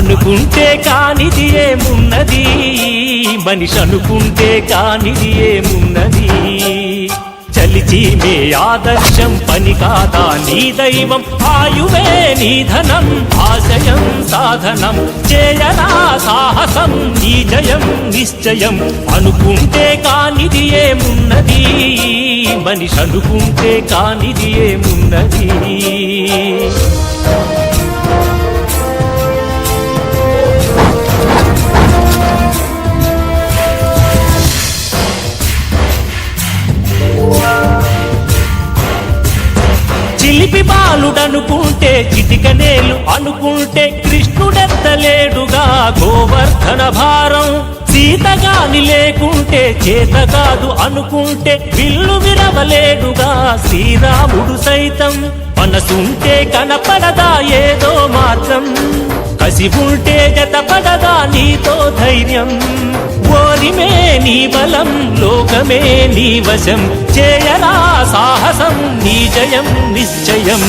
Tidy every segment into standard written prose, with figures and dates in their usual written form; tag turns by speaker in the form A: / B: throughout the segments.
A: అనుకుంటే కానిది ఏమున్నది, మనిషి అనుకుంటే కానిది ఏమున్నది. చలిచి మే ఆదర్శం పని కాదా నీ దైవం, ఆయువే నీ ధనం ఆశయం సాధనం. చేయరా సాహసం నీ జయం నిశ్చయం. అనుకుంటే కానిది ఏమున్నది, మనిషి అనుకుంటే కానిది ఏమున్నది. చిలిపి బాలుడనుకుంటే చిటికనేలు అనుకుంటే కృష్ణుడెత్తలేడుగా గోవర్ధన భారం. సీతగాని లేకుంటే చేత కాదు అనుకుంటే విల్లు విరవలేడుగా శ్రీరాముడు సైతం. మనసుంటే కనపడదా ఏదో మార్గం, కసి ఉంటే జతపడదా నీతో ధైర్యం. ఓరిమే నీ బలం లోకమే నీ వశం, చేయరా సాహసం నీ జయం నిశ్చయం.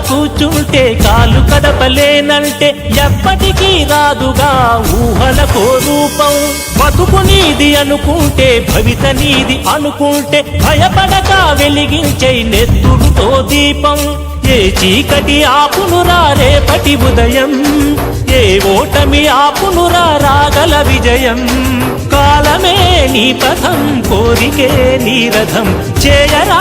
A: కూర్చుంటే కాలు కదపలేనంటే ఎప్పటికీ రాదుగా ఊహలకో రూపం. బతుకు నీది అనుకుంటే భవిత నీది అనుకుంటే భయపడక వెలిగించే నెత్తురుతో దీపం. ఏ చీకటి ఆపునురా రేపటి ఉదయం, ఏ ఓటమి ఆపునురా రాగల విజయం. కాలమే నీ పథం కోరికే నీ రథం, చేయరా